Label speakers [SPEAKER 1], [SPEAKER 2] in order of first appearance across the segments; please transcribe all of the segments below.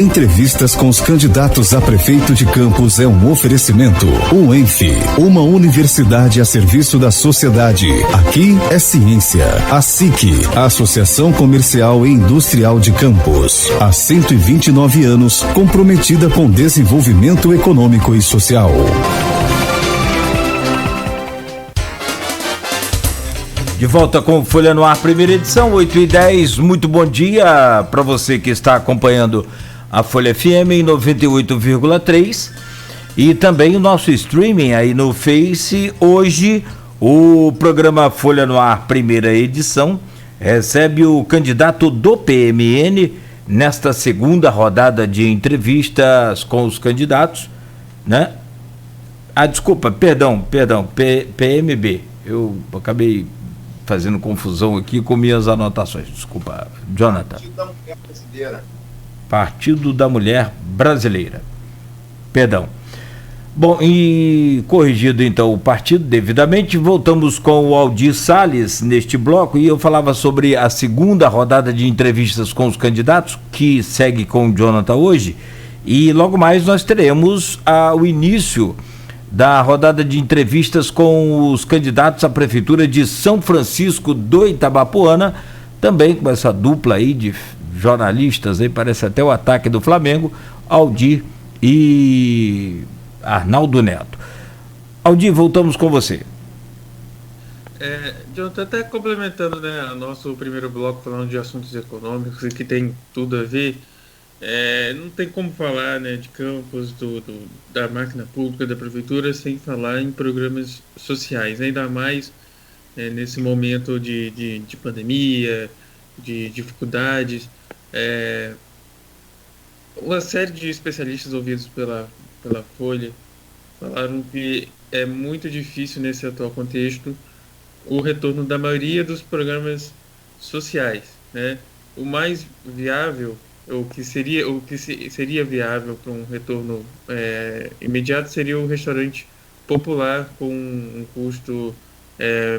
[SPEAKER 1] Entrevistas com os candidatos a prefeito de Campos é um oferecimento. UENF, uma universidade a serviço da sociedade. Aqui é ciência. A SIC, Associação Comercial e Industrial de Campos. Há 129 anos, comprometida com desenvolvimento econômico e social.
[SPEAKER 2] De volta com Folha no Ar, primeira edição, 8h10. Muito bom dia para você que está acompanhando a Folha FM em 98,3 e também o nosso streaming aí no Face. Hoje o programa Folha no Ar, primeira edição, recebe o candidato do PMN nesta segunda rodada de entrevistas com os candidatos, né? PMB. Eu acabei fazendo confusão aqui com minhas anotações. Desculpa, Jonathan. Partido da Mulher Brasileira. Partido da Mulher Brasileira. Perdão. Bom, e corrigido então o partido devidamente, voltamos com o Aldir Salles neste bloco e eu falava sobre a segunda rodada de entrevistas com os candidatos, que segue com o Jonathan hoje, e logo mais nós teremos o início da rodada de entrevistas com os candidatos à Prefeitura de São Francisco do Itabapoana, também com essa dupla aí de jornalistas, aí parece até o ataque do Flamengo, Aldir e Arnaldo Neto. Aldir, voltamos com você.
[SPEAKER 3] Jonathan, até complementando, né, o nosso primeiro bloco falando de assuntos econômicos e que tem tudo a ver, não tem como falar, né, de Campos, da máquina pública, da prefeitura, sem falar em programas sociais, ainda mais nesse momento de pandemia, de dificuldades. Uma série de especialistas ouvidos pela Folha falaram que é muito difícil nesse atual contexto o retorno da maioria dos programas sociais, né? O mais viável, o que seria viável para um retorno imediato seria o restaurante popular com um custo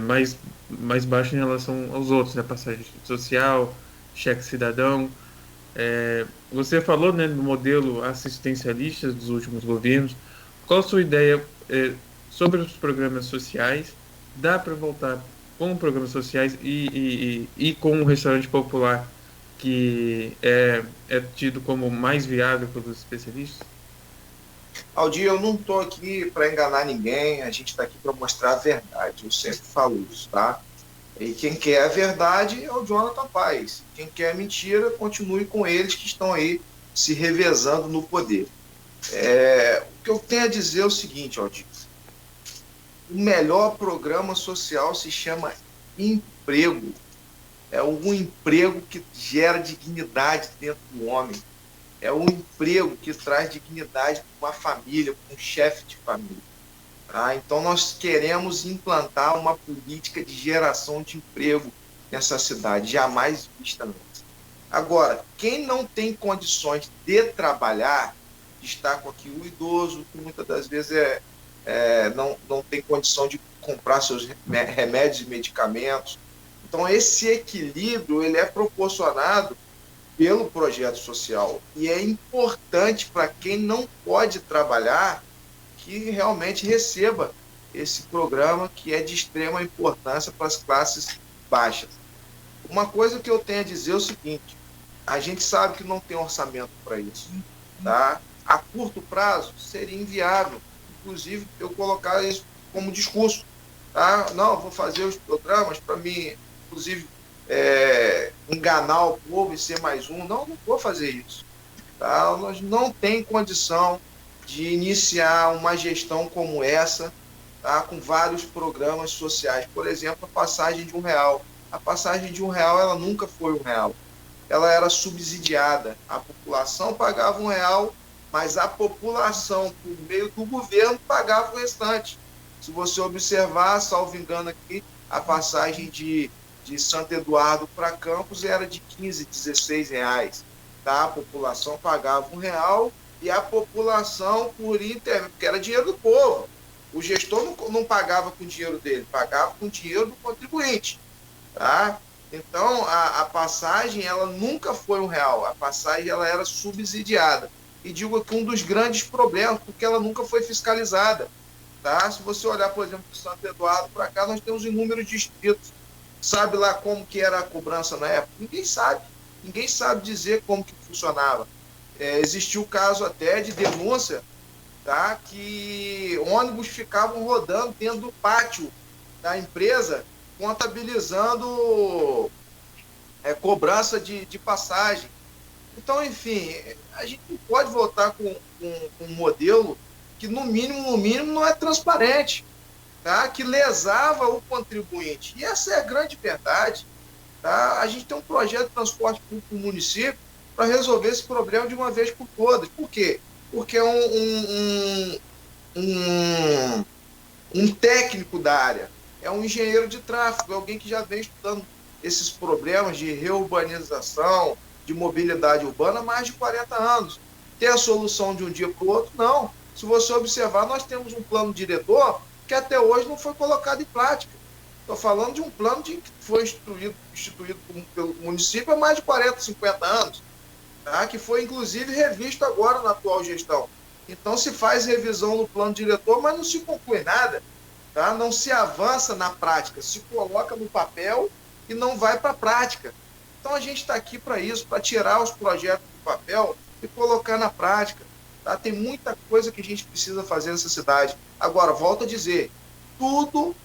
[SPEAKER 3] mais baixo em relação aos outros, né? Passagem social, cheque cidadão. Você falou, né, do modelo assistencialista dos últimos governos. Qual a sua ideia sobre os programas sociais? Dá para voltar com programas sociais e com o restaurante popular, que é tido como mais viável pelos especialistas?
[SPEAKER 4] Aldir, eu não estou aqui para enganar ninguém, a gente está aqui para mostrar a verdade, eu sempre falo isso, tá? E quem quer a verdade é o Jonathan Paes. Quem quer a mentira, continue com eles que estão aí se revezando no poder. O que eu tenho a dizer é o seguinte, Aldir. O melhor programa social se chama emprego. É um emprego que gera dignidade dentro do homem. É um emprego que traz dignidade para uma família, para um chefe de família. Então nós queremos implantar uma política de geração de emprego nessa cidade, jamais vista antes. Agora, quem não tem condições de trabalhar, destaco aqui o idoso, que muitas das vezes não tem condição de comprar seus remédios e medicamentos. Então esse equilíbrio ele é proporcionado pelo projeto social e é importante para quem não pode trabalhar que realmente receba esse programa que é de extrema importância para as classes baixas. Uma coisa que eu tenho a dizer é o seguinte: a gente sabe que não tem orçamento para isso, tá? A curto prazo seria inviável, inclusive eu colocar isso como discurso, tá? Não, vou fazer os programas para mim, inclusive enganar o povo e ser mais um. Não vou fazer isso, tá? Nós não tem condição de iniciar uma gestão como essa, tá? Com vários programas sociais. Por exemplo, a passagem de R$1. A passagem de R$1, ela nunca foi R$1. Ela era subsidiada. A população pagava R$1, mas a população, por meio do governo, pagava o restante. Se você observar, salvo engano aqui, a passagem de Santo Eduardo para Campos era de R$15, R$16. Tá? A população pagava R$1 e a população, porque era dinheiro do povo. O gestor não pagava com o dinheiro dele, pagava com o dinheiro do contribuinte. Tá? Então, a passagem, ela nunca foi R$1. A passagem, ela era subsidiada. E digo aqui um dos grandes problemas, porque ela nunca foi fiscalizada. Tá? Se você olhar, por exemplo, de Santo Eduardo para cá, nós temos inúmeros distritos. Sabe lá como que era a cobrança na época? Ninguém sabe. Ninguém sabe dizer como que funcionava. Existiu o caso até de denúncia, tá? Que ônibus ficavam rodando dentro do pátio da empresa, contabilizando cobrança de passagem. Então, enfim, a gente não pode voltar com um modelo que, no mínimo, não é transparente, tá? Que lesava o contribuinte. E essa é a grande verdade. Tá? A gente tem um projeto de transporte público no município para resolver esse problema de uma vez por todas. Por quê? Porque é um técnico da área, é um engenheiro de tráfego, é alguém que já vem estudando esses problemas de reurbanização, de mobilidade urbana há mais de 40 anos. Ter a solução de um dia para o outro? Não. Se você observar, nós temos um plano diretor que até hoje não foi colocado em prática. Estou falando de um plano que foi instituído pelo município há mais de 40, 50 anos, tá? Que foi, inclusive, revisto agora na atual gestão. Então, se faz revisão no plano diretor, mas não se conclui nada, tá? Não se avança na prática, se coloca no papel e não vai para a prática. Então, a gente está aqui para isso, para tirar os projetos do papel e colocar na prática. Tá? Tem muita coisa que a gente precisa fazer nessa cidade. Agora, volto a dizer, tudo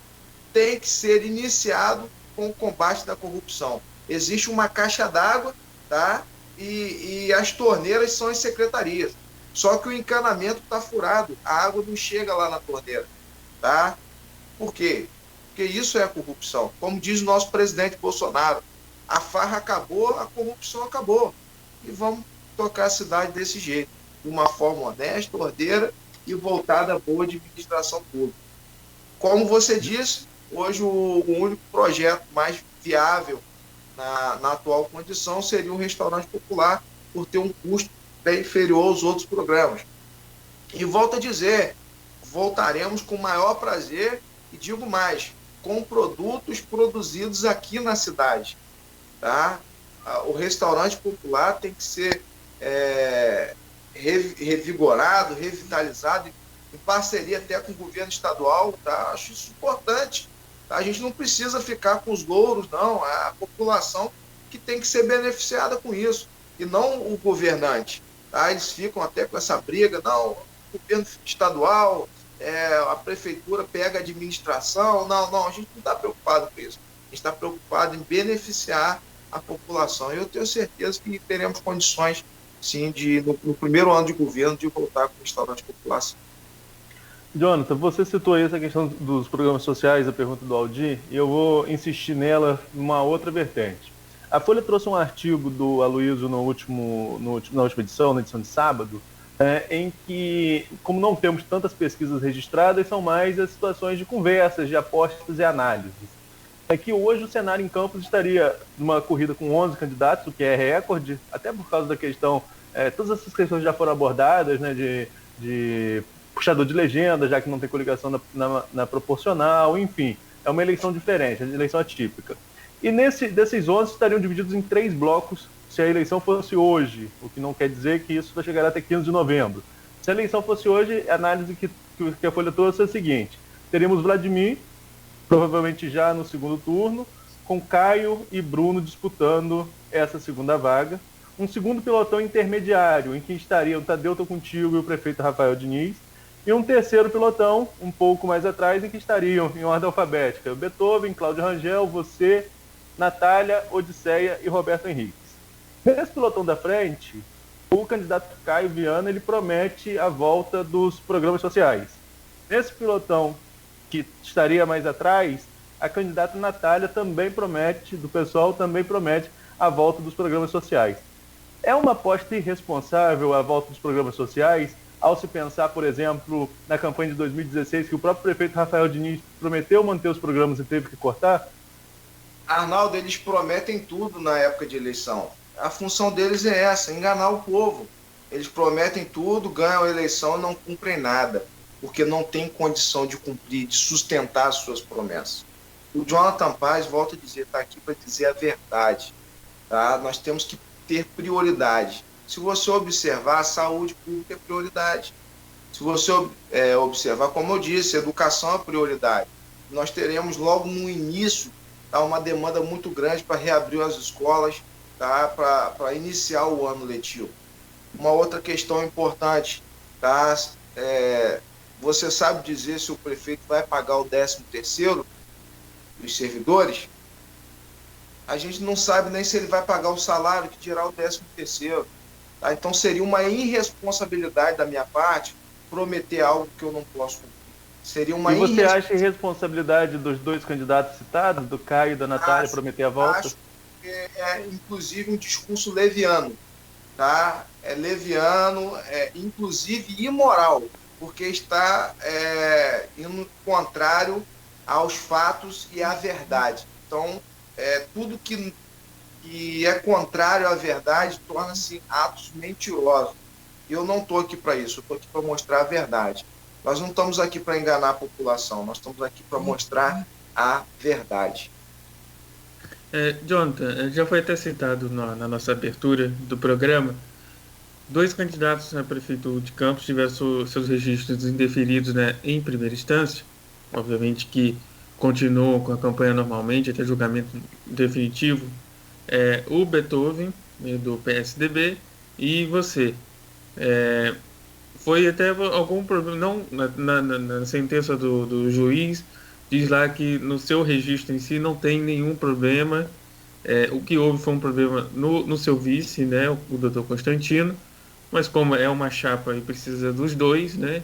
[SPEAKER 4] tem que ser iniciado com o combate da corrupção. Existe uma caixa d'água, tá? E as torneiras são as secretarias. Só que o encanamento está furado, a água não chega lá na torneira. Tá? Por quê? Porque isso é a corrupção. Como diz o nosso presidente Bolsonaro, a farra acabou, a corrupção acabou. E vamos tocar a cidade desse jeito, de uma forma honesta, ordeira e voltada à boa administração pública. Como você disse, hoje o único projeto mais viável na atual condição seria um restaurante popular, por ter um custo bem inferior aos outros programas. E volto a dizer, voltaremos com o maior prazer e digo mais, com produtos produzidos aqui na cidade. Tá? O restaurante popular tem que ser revigorado, revitalizado, em parceria até com o governo estadual. Tá? Acho isso importante. A gente não precisa ficar com os louros, não. A população que tem que ser beneficiada com isso, e não o governante. Tá? Eles ficam até com essa briga, não, o governo estadual, a prefeitura pega a administração. Não, a gente não está preocupado com isso. A gente está preocupado em beneficiar a população. Eu tenho certeza que teremos condições, sim, no primeiro ano de governo, de voltar com o restaurante popular. Sim.
[SPEAKER 5] Jonathan, você citou aí essa questão dos programas sociais, a pergunta do Aldir, e eu vou insistir nela numa outra vertente. A Folha trouxe um artigo do Aloysio na última edição, na edição de sábado, em que, como não temos tantas pesquisas registradas, são mais as situações de conversas, de apostas e análises. É que hoje o cenário em Campos estaria numa corrida com 11 candidatos, o que é recorde, até por causa da questão, todas essas questões já foram abordadas, né, de puxador de legenda, já que não tem coligação na proporcional, enfim, é uma eleição diferente, é uma eleição atípica. E desses 11 estariam divididos em 3 blocos se a eleição fosse hoje, o que não quer dizer que isso vai chegar até 15 de novembro. Se a eleição fosse hoje, a análise que a Folha trouxe é a seguinte: teríamos Vladimir, provavelmente já no segundo turno, com Caio e Bruno disputando essa segunda vaga. Um segundo pilotão intermediário, em que estariam o Tadeu Tô Contigo e o prefeito Rafael Diniz. E um terceiro pilotão, um pouco mais atrás, em que estariam, em ordem alfabética, Beethoven, Cláudio Rangel, você, Natália, Odisseia e Roberto Henriques. Nesse pilotão da frente, o candidato Caio Viana, ele promete a volta dos programas sociais. Nesse pilotão que estaria mais atrás, a candidata Natália também promete, do pessoal, também promete a volta dos programas sociais. É uma aposta irresponsável a volta dos programas sociais, ao se pensar, por exemplo, na campanha de 2016, que o próprio prefeito Rafael Diniz prometeu manter os programas e teve que cortar?
[SPEAKER 4] Arnaldo, eles prometem tudo na época de eleição. A função deles é essa, enganar o povo. Eles prometem tudo, ganham a eleição e não cumprem nada, porque não tem condição de cumprir, de sustentar as suas promessas. O Jonathan Paz, volto a dizer, está aqui para dizer a verdade. Tá? Nós temos que ter prioridade. Se você observar, a saúde pública é prioridade. Se você observar, como eu disse, educação é prioridade. Nós teremos logo no início, tá, uma demanda muito grande para reabrir as escolas, tá, para iniciar o ano letivo. Uma outra questão importante, tá, você sabe dizer se o prefeito vai pagar o 13º dos servidores? A gente não sabe nem se ele vai pagar o salário, que dirá o 13º. Tá? Então seria uma irresponsabilidade da minha parte prometer algo que eu não posso cumprir. Seria uma
[SPEAKER 5] E você acha irresponsabilidade dos dois candidatos citados, do Caio e da Natália, prometer a volta? Acho
[SPEAKER 4] que inclusive, um discurso leviano. Tá? É leviano, inclusive imoral, porque está indo contrário aos fatos e à verdade. Então, tudo que é contrário à verdade torna-se atos mentirosos. E eu não estou aqui para isso, eu estou aqui para mostrar a verdade. Nós não estamos aqui para enganar a população, nós estamos aqui para mostrar a verdade.
[SPEAKER 3] Jonathan, já foi até citado na nossa abertura do programa, 2 candidatos a prefeito de Campos tiveram seus registros indeferidos, né, em primeira instância, obviamente que continuam com a campanha normalmente até julgamento definitivo, o Beethoven, do PSDB, e você. Foi até algum problema, não na sentença do juiz, diz lá que no seu registro em si não tem nenhum problema, o que houve foi um problema no seu vice, né, o Dr. Constantino, mas como é uma chapa e precisa dos dois, né,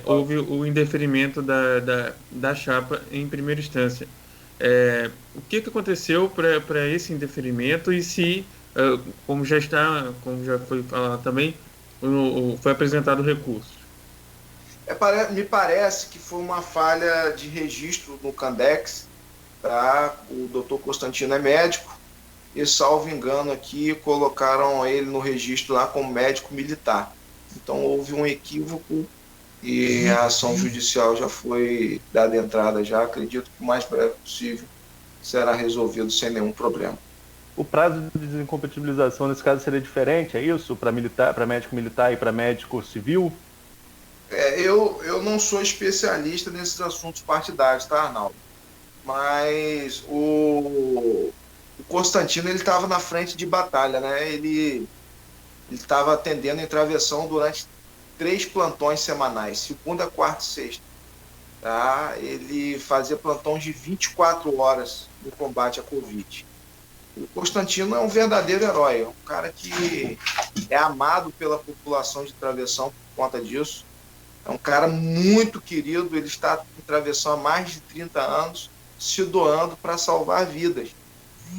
[SPEAKER 3] houve o indeferimento da chapa em primeira instância. O que aconteceu para esse indeferimento e se, como já foi falado também, foi apresentado o recurso?
[SPEAKER 4] Me parece que foi uma falha de registro no Candex. Tá? O doutor Constantino é médico e, salvo engano aqui, colocaram ele no registro lá como médico militar. Então houve um equívoco e a ação judicial já foi dada entrada. Já acredito que o mais breve possível será resolvido sem nenhum problema.
[SPEAKER 5] O prazo de desincompatibilização nesse caso seria diferente, é isso? Para médico militar e para médico civil?
[SPEAKER 4] Eu não sou especialista nesses assuntos partidários, tá, Arnaldo? Mas o Constantino, ele estava na frente de batalha, né? Ele estava atendendo em travessão durante 3 plantões semanais, segunda, quarta e sexta. Tá? Ele fazia plantões de 24 horas no combate à Covid. O Constantino é um verdadeiro herói, é um cara que é amado pela população de Travessão por conta disso. É um cara muito querido, ele está em Travessão há mais de 30 anos, se doando para salvar vidas.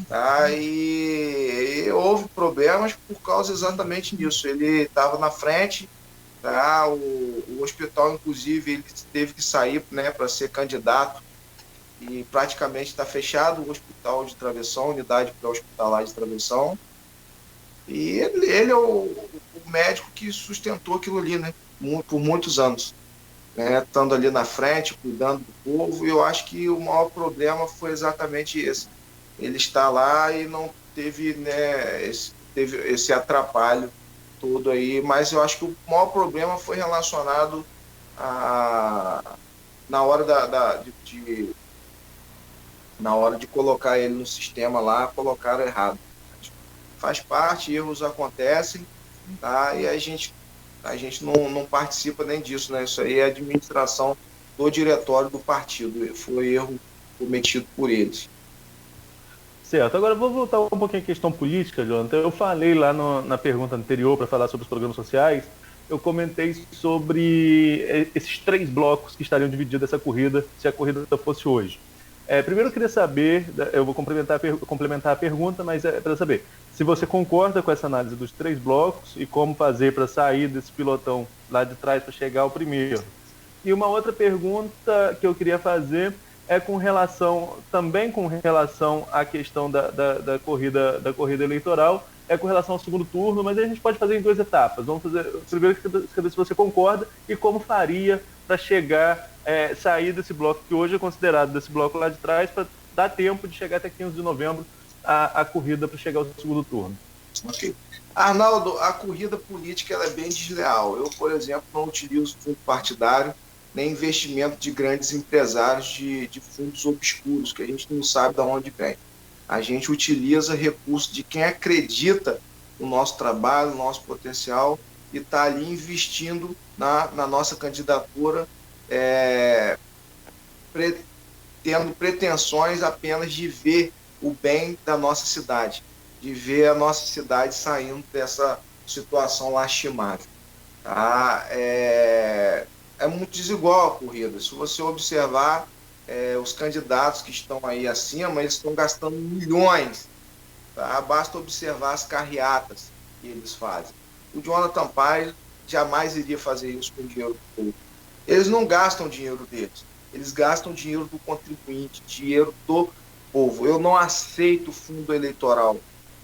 [SPEAKER 4] Tá? E houve problemas por causa exatamente disso. Ele estava na frente, tá? O hospital, inclusive, ele teve que sair, né, para ser candidato, e praticamente está fechado o hospital de Travessão, unidade pré-hospitalar de Travessão. E ele é o médico que sustentou aquilo ali, né, por muitos anos, né, estando ali na frente, cuidando do povo. E eu acho que o maior problema foi exatamente esse. Ele está lá e não teve, né, teve esse atrapalho todo aí, mas eu acho que o maior problema foi relacionado na hora na hora de colocar ele no sistema lá, colocaram errado. Faz parte, erros acontecem, tá? E a gente não participa nem disso, né? Isso aí é a administração do diretório do partido, foi erro cometido por eles.
[SPEAKER 5] Certo, agora vou voltar um pouquinho à questão política, Jonathan. Eu falei lá na pergunta anterior para falar sobre os programas sociais, eu comentei sobre esses 3 blocos que estariam divididos essa corrida, se a corrida fosse hoje. Primeiro eu queria saber, eu vou complementar a pergunta, mas é para saber se você concorda com essa análise dos 3 blocos e como fazer para sair desse pilotão lá de trás para chegar ao primeiro. E uma outra pergunta que eu queria fazer é também com relação à questão da corrida eleitoral, com relação ao segundo turno, mas a gente pode fazer em 2 etapas. Vamos fazer primeiro, saber se você concorda e como faria para chegar sair desse bloco, que hoje é considerado desse bloco lá de trás, para dar tempo de chegar até 15 de novembro a corrida para chegar ao segundo turno.
[SPEAKER 4] Ok. Arnaldo, a corrida política ela é bem desleal. Eu, por exemplo, não utilizo fundo partidário nem investimento de grandes empresários de fundos obscuros, que a gente não sabe de onde vem. A gente utiliza recursos de quem acredita no nosso trabalho, no nosso potencial, e está ali investindo na nossa candidatura, tendo pretensões apenas de ver o bem da nossa cidade, de ver a nossa cidade saindo dessa situação lastimável. Tá? É muito desigual a corrida. Se você observar, os candidatos que estão aí acima, eles estão gastando milhões. Tá? Basta observar as carreatas que eles fazem. O Jonathan Paz jamais iria fazer isso com dinheiro do povo. Eles não gastam dinheiro deles, eles gastam dinheiro do contribuinte, dinheiro do povo. Eu não aceito fundo eleitoral,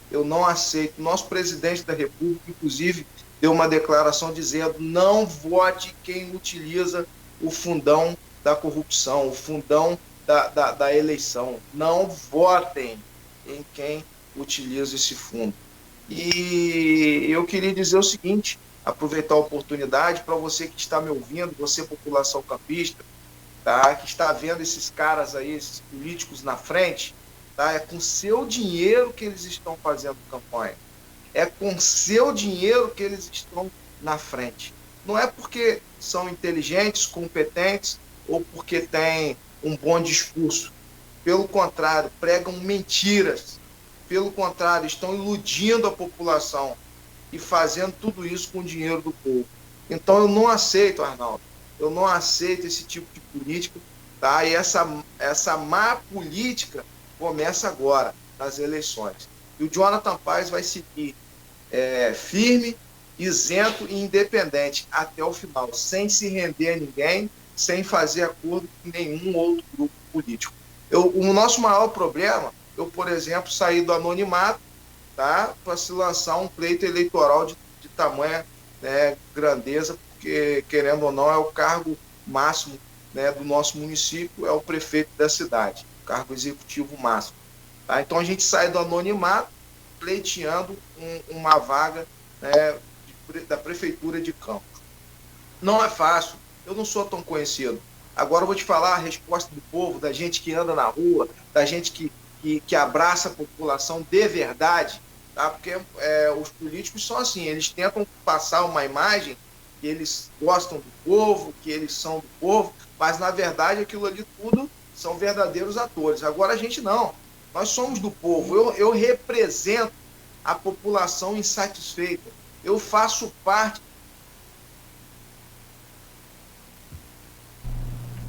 [SPEAKER 4] eu não aceito. Nosso presidente da República, inclusive, deu uma declaração dizendo: não vote quem utiliza o fundão da corrupção, o fundão da eleição. Não votem em quem utiliza esse fundo. E eu queria dizer o seguinte, aproveitar a oportunidade para você que está me ouvindo, você, população campista, tá, que está vendo esses caras aí, esses políticos na frente, tá, é com seu dinheiro que eles estão fazendo campanha. É com seu dinheiro que eles estão na frente. Não é porque são inteligentes, competentes ou porque têm um bom discurso. Pelo contrário, pregam mentiras. Pelo contrário, estão iludindo a população e fazendo tudo isso com o dinheiro do povo. Então eu não aceito, Arnaldo. Eu não aceito esse tipo de política. Tá? E essa má política começa agora, nas eleições. E o Jonathan Paz vai seguir firme, isento e independente até o final, sem se render a ninguém, sem fazer acordo com nenhum outro grupo político. O nosso maior problema, eu, por exemplo, saí do anonimato, tá, para se lançar um pleito eleitoral de tamanha, né, grandeza, porque, querendo ou não, é o cargo máximo, né, do nosso município, é o prefeito da cidade, o cargo executivo máximo. Tá? Então a gente sai do anonimato pleiteando uma vaga, né, da Prefeitura de Campos. Não é fácil, eu não sou tão conhecido. Agora eu vou te falar a resposta do povo, da gente que anda na rua, da gente que abraça a população de verdade, tá? Porque os políticos são assim, eles tentam passar uma imagem que eles gostam do povo, que eles são do povo, mas na verdade aquilo ali tudo são verdadeiros atores. Agora a gente não. Nós somos do povo, eu represento a população insatisfeita, eu faço parte.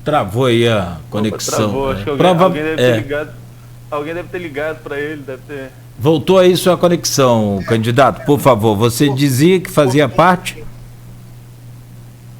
[SPEAKER 2] Travou aí a conexão.
[SPEAKER 5] Travou, acho que alguém deve ter ligado para ele, deve ter...
[SPEAKER 2] Voltou aí sua conexão, candidato, por favor. Você dizia que fazia parte?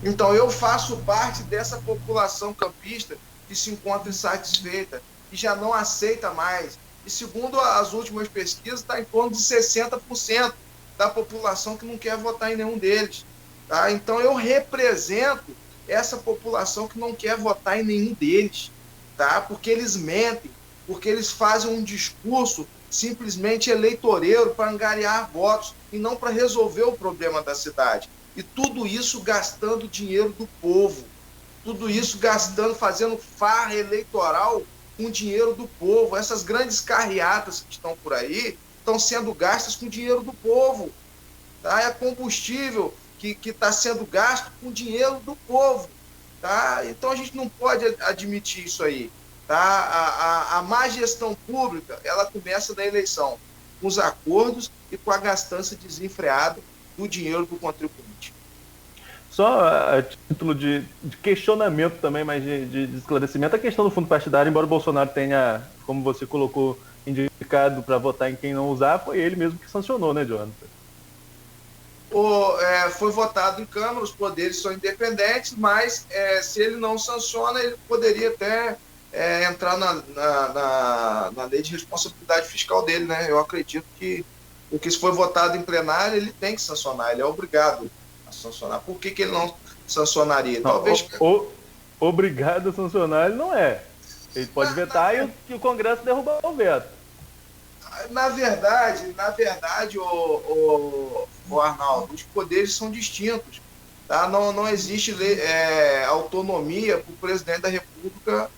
[SPEAKER 4] Então, eu faço parte dessa população campista que se encontra insatisfeita, que já não aceita mais. E segundo as últimas pesquisas, está em torno de 60% da população que não quer votar em nenhum deles. Tá? Então eu represento essa população que não quer votar em nenhum deles, tá? Porque eles mentem, porque eles fazem um discurso simplesmente eleitoreiro para angariar votos e não para resolver o problema da cidade. E tudo isso gastando dinheiro do povo, tudo isso gastando, fazendo farra eleitoral com dinheiro do povo. Essas grandes carreatas que estão por aí estão sendo gastas com dinheiro do povo. Tá? É combustível que está sendo gasto com dinheiro do povo. Tá? Então a gente não pode admitir isso aí. Tá? A má gestão pública, ela começa da eleição, com os acordos e com a gastança desenfreada do dinheiro do contribuinte.
[SPEAKER 5] Só a título de questionamento também, mas de esclarecimento, a questão do fundo partidário, embora o Bolsonaro tenha, como você colocou, indicado para votar em quem não usar, foi ele mesmo que sancionou, né, Jonathan?
[SPEAKER 4] Foi votado em Câmara, os poderes são independentes, mas se ele não sanciona, ele poderia até entrar na lei de responsabilidade fiscal dele, né? Eu acredito que porque se foi votado em plenário, ele tem que sancionar, ele é obrigado a sancionar. Por que ele não sancionaria?
[SPEAKER 5] Talvez... obrigado a sancionar, ele não é. Ele pode vetar e o Congresso derrubar o veto.
[SPEAKER 4] Na verdade, o Arnaldo, os poderes são distintos. Tá? Não existe autonomia para o presidente da República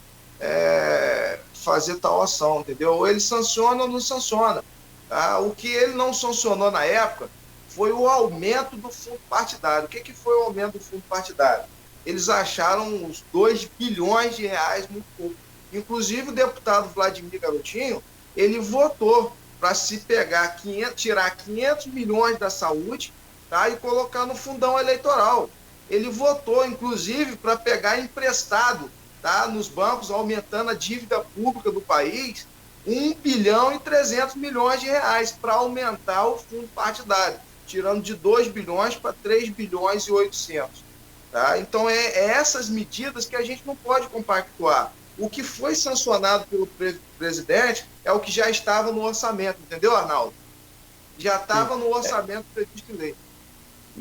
[SPEAKER 4] fazer tal ação, entendeu? Ou ele sanciona ou não sanciona. Tá? O que ele não sancionou na época foi o aumento do fundo partidário. O que foi o aumento do fundo partidário? Eles acharam os 2 bilhões de reais muito pouco. Inclusive, o deputado Vladimir Garotinho, ele votou para se pegar tirar 500 milhões da saúde, tá, e colocar no fundão eleitoral. Ele votou, inclusive, para pegar emprestado, tá, nos bancos, aumentando a dívida pública do país, 1 bilhão e 300 milhões de reais para aumentar o fundo partidário, tirando de 2 bilhões para 3 bilhões e 800. Tá? Então, é essas medidas que a gente não pode compactuar. O que foi sancionado pelo presidente é o que já estava no orçamento, entendeu, Arnaldo? Já estava no orçamento previsto em lei.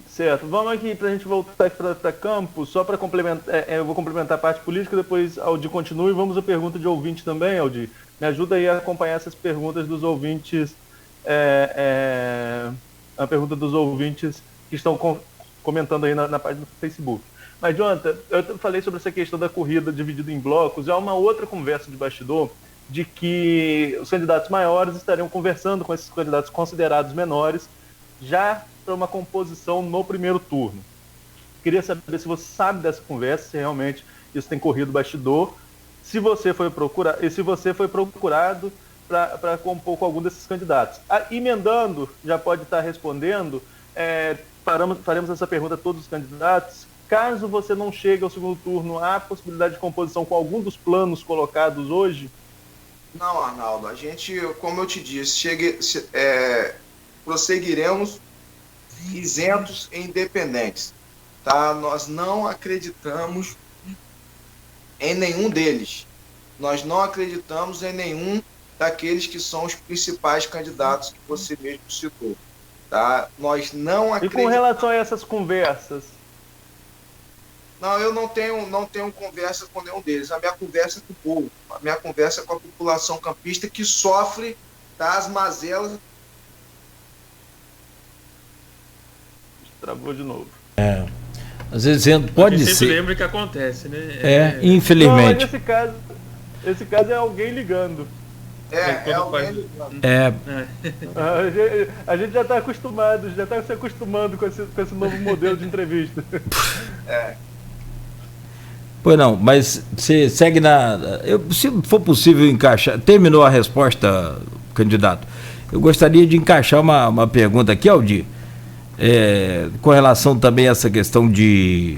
[SPEAKER 5] Certo. Vamos aqui para a gente voltar para Campos, só para complementar, eu vou complementar a parte política, depois Aldir continua e vamos à pergunta de ouvinte também, Aldir. Me ajuda aí a acompanhar essas perguntas dos ouvintes, a pergunta dos ouvintes que estão comentando aí na página do Facebook. Mas, Jonathan, eu falei sobre essa questão da corrida dividida em blocos. Há uma outra conversa de bastidor de que os candidatos maiores estariam conversando com esses candidatos considerados menores já para uma composição no primeiro turno. Queria saber se você sabe dessa conversa, se realmente isso tem corrido bastidor, se você foi procurado para compor com algum desses candidatos. Emendando, já pode estar respondendo, faremos essa pergunta a todos os candidatos. Caso você não chegue ao segundo turno, há possibilidade de composição com algum dos planos colocados hoje?
[SPEAKER 4] Não, Arnaldo. A gente, como eu te disse, prosseguiremos isentos e independentes. Tá? Nós não acreditamos em nenhum deles. Nós não acreditamos em nenhum daqueles que são os principais candidatos que você mesmo citou. Tá? Nós não acreditamos...
[SPEAKER 5] E com relação a essas conversas?
[SPEAKER 4] Não, eu não tenho conversa com nenhum deles. A minha conversa é com o povo. A minha conversa é com a população campista que sofre das mazelas.
[SPEAKER 5] Travou de novo.
[SPEAKER 2] Às vezes pode ser.
[SPEAKER 3] Sempre lembra que acontece, né?
[SPEAKER 2] Infelizmente.
[SPEAKER 5] Não, esse caso é alguém ligando.
[SPEAKER 4] Alguém ligando.
[SPEAKER 5] A gente já está acostumado, já está se acostumando com esse novo modelo de entrevista.
[SPEAKER 2] Pois não, mas você segue se for possível encaixar... Terminou a resposta, candidato. Eu gostaria de encaixar uma pergunta aqui, Aldir, com relação também a essa questão de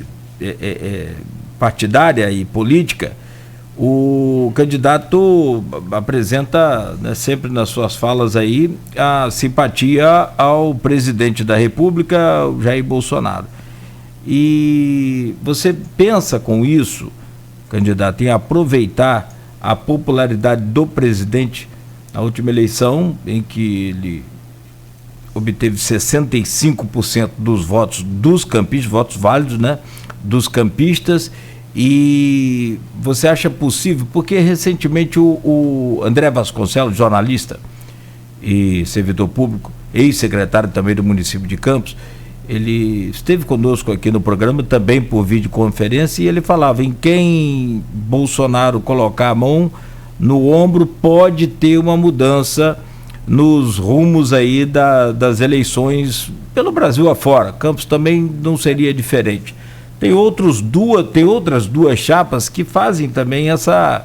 [SPEAKER 2] partidária e política. O candidato apresenta, né, sempre nas suas falas aí, a simpatia ao presidente da República, Jair Bolsonaro. E você pensa com isso, candidato, em aproveitar a popularidade do presidente na última eleição, em que ele obteve 65% dos votos dos campistas, votos válidos, né, dos campistas, e você acha possível, porque recentemente o André Vasconcelos, jornalista e servidor público, ex-secretário também do município de Campos, ele esteve conosco aqui no programa, também por videoconferência, e ele falava: em quem Bolsonaro colocar a mão no ombro, pode ter uma mudança nos rumos aí das eleições pelo Brasil afora. Campos também não seria diferente. Tem outras duas chapas que fazem também essa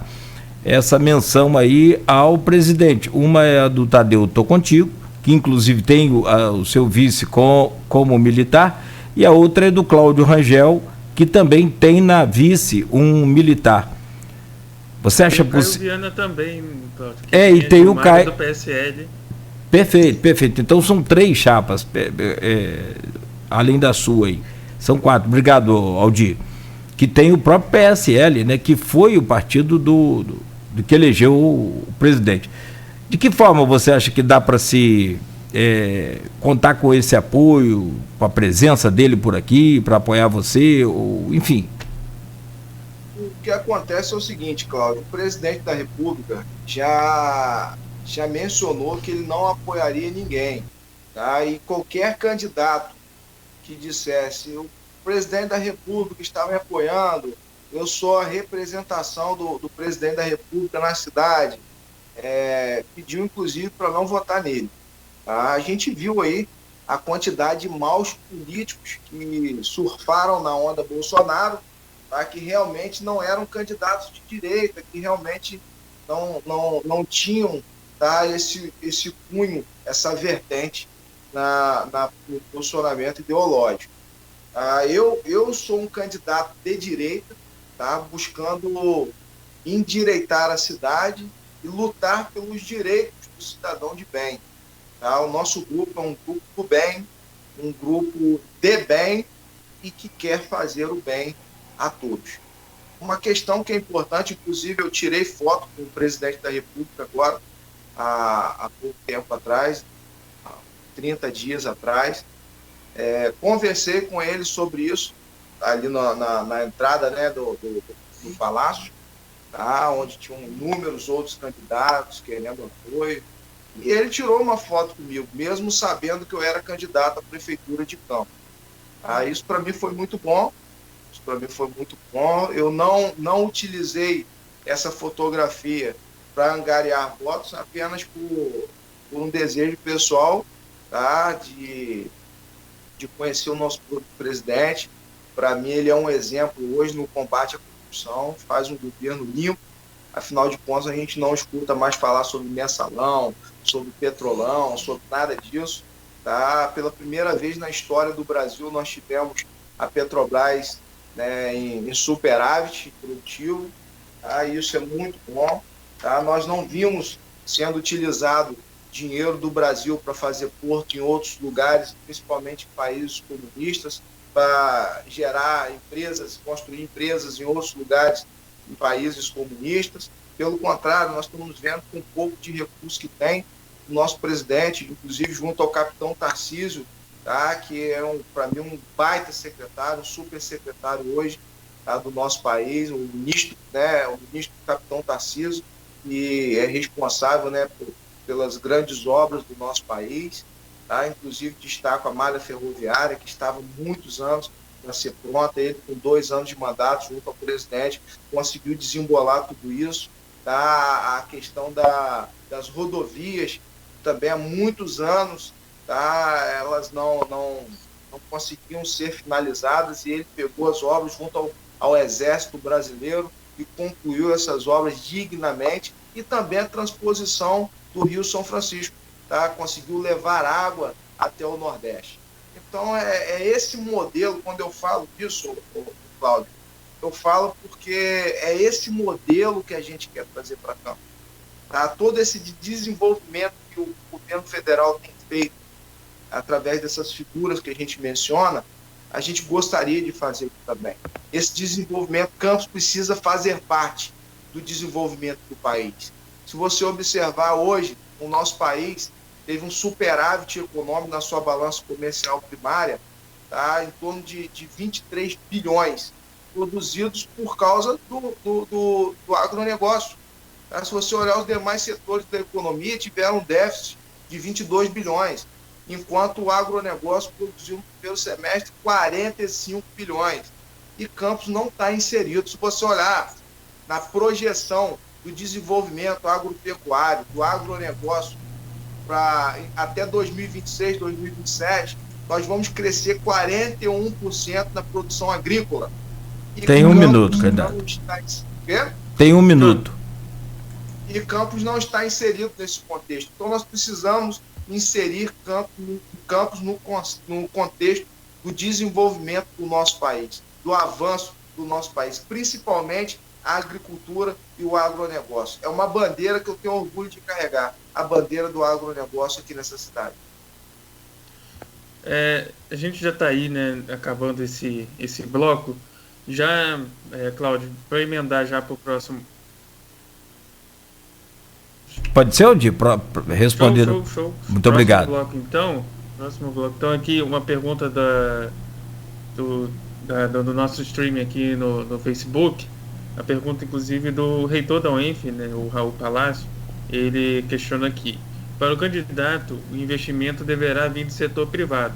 [SPEAKER 2] menção aí ao presidente. Uma é a do Tadeu Tô Contigo, que inclusive tem o seu vice como militar, e a outra é do Cláudio Rangel, que também tem na vice um militar. Você acha possível?
[SPEAKER 3] Caio Viana também, Cláudio.
[SPEAKER 2] E tem o Caio
[SPEAKER 3] do PSL.
[SPEAKER 2] Perfeito. Então são 3 chapas, além da sua aí. São 4. Obrigado, Aldir. Que tem o próprio PSL, né, que foi o partido do que elegeu o presidente. De que forma você acha que dá para se contar com esse apoio, com a presença dele por aqui, para apoiar você, ou, enfim?
[SPEAKER 4] que acontece é o seguinte, Cláudio, o presidente da República já mencionou que ele não apoiaria ninguém, tá? E qualquer candidato que dissesse o presidente da República está me apoiando, eu sou a representação do presidente da República na cidade, pediu inclusive para não votar nele. Tá? A gente viu aí a quantidade de maus políticos que surfaram na onda Bolsonaro, tá? Que realmente não eram candidatos de direita, que realmente não tinham, tá? esse cunho, essa vertente no posicionamento ideológico. Eu sou um candidato de direita, tá? Buscando endireitar a cidade e lutar pelos direitos do cidadão de bem. Tá? O nosso grupo é um grupo do bem, um grupo de bem e que quer fazer o bem a todos. Uma questão que é importante, inclusive eu tirei foto com o presidente da República agora, há pouco tempo atrás, 30 dias atrás, conversei com ele sobre isso, ali na entrada, né, do Palácio, tá, onde tinham inúmeros outros candidatos querendo apoio, e ele tirou uma foto comigo, mesmo sabendo que eu era candidato à Prefeitura de Campos. Isso para mim foi muito bom, eu não utilizei essa fotografia para angariar votos, apenas por um desejo pessoal, tá, de conhecer o nosso presidente. Para mim ele é um exemplo hoje no combate à corrupção, faz um governo limpo. Afinal de contas, a gente não escuta mais falar sobre mensalão, sobre petrolão, sobre nada disso. Tá? Pela primeira vez na história do Brasil, nós tivemos a Petrobras, né, em superávit produtivo. Tá? Isso é muito bom. Tá? Nós não vimos sendo utilizado dinheiro do Brasil para fazer porto em outros lugares, principalmente em países comunistas, para gerar empresas, construir empresas em outros lugares, em países comunistas. Pelo contrário, nós estamos vendo com um pouco de recurso que tem o nosso presidente, inclusive junto ao capitão Tarcísio, tá, que é, para mim, um baita secretário, um super secretário hoje, tá, do nosso país, o ministro capitão Tarcísio, que é responsável, né, pelas grandes obras do nosso país. Tá? Inclusive destaco a malha ferroviária, que estava muitos anos para ser pronta. Ele, com 2 anos de mandato junto ao presidente, conseguiu desembolar tudo isso. Tá? A questão das rodovias, também há muitos anos, tá? Elas não conseguiam ser finalizadas, e ele pegou as obras junto ao Exército Brasileiro e concluiu essas obras dignamente, e também a transposição do Rio São Francisco. Tá? Conseguiu levar água até o Nordeste. Então, é esse modelo. Quando eu falo disso, Cláudio, eu falo porque é esse modelo que a gente quer trazer para cá. Tá? Todo esse desenvolvimento que o governo federal tem feito através dessas figuras que a gente menciona, a gente gostaria de fazer aqui também. Esse desenvolvimento, Campos precisa fazer parte do desenvolvimento do país. Se você observar hoje, o nosso país teve um superávit econômico na sua balança comercial primária, tá, em torno de 23 bilhões, produzidos por causa do agronegócio. Tá? Se você olhar os demais setores da economia, tiveram um déficit de 22 bilhões, enquanto o agronegócio produziu no primeiro semestre 45 bilhões. E Campos não está inserido. Se você olhar na projeção do desenvolvimento agropecuário, do agronegócio, até 2026, 2027, nós vamos crescer 41% na produção agrícola. E
[SPEAKER 2] tem um minuto, candidato. Tem um minuto.
[SPEAKER 4] E Campos não está inserido nesse contexto. Então nós precisamos inserir Campos no contexto do desenvolvimento do nosso país, do avanço do nosso país, principalmente a agricultura e o agronegócio. É uma bandeira que eu tenho orgulho de carregar, a bandeira do agronegócio aqui nessa cidade.
[SPEAKER 3] A gente já está aí, né, acabando esse bloco. Já, Cláudio, para emendar já para o próximo...
[SPEAKER 2] Pode ser, Aldir? Responder.
[SPEAKER 3] Show.
[SPEAKER 2] Muito obrigado.
[SPEAKER 3] Próximo bloco. Então, aqui uma pergunta do nosso stream aqui no Facebook. A pergunta, inclusive, do reitor da UENF, né, o Raul Palácio, ele questiona aqui: para o candidato, o investimento deverá vir do setor privado.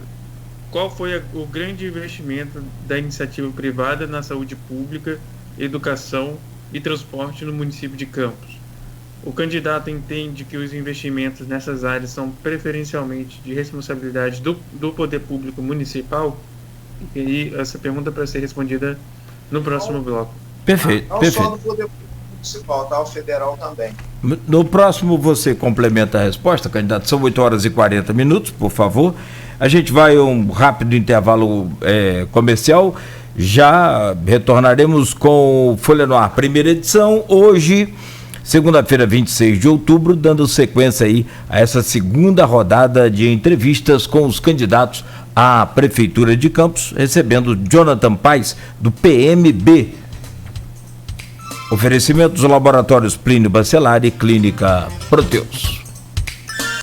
[SPEAKER 3] Qual foi o grande investimento da iniciativa privada na saúde pública, educação e transporte no município de Campos? O candidato entende que os investimentos nessas áreas são preferencialmente de responsabilidade do poder público municipal? E aí, essa pergunta para ser respondida no próximo bloco.
[SPEAKER 2] Perfeito,
[SPEAKER 4] não
[SPEAKER 2] perfeito.
[SPEAKER 4] Só do poder público municipal, tá? O federal também.
[SPEAKER 2] No próximo você complementa a resposta, candidato. São 8h40, por favor. A gente vai a um rápido intervalo comercial. Já retornaremos com Folha no Ar, primeira edição, hoje, segunda-feira, 26 de outubro, dando sequência aí a essa segunda rodada de entrevistas com os candidatos à Prefeitura de Campos, recebendo Jonathan Paes, do PMB. Oferecimento dos laboratórios Plínio Bacelar e Clínica Proteus.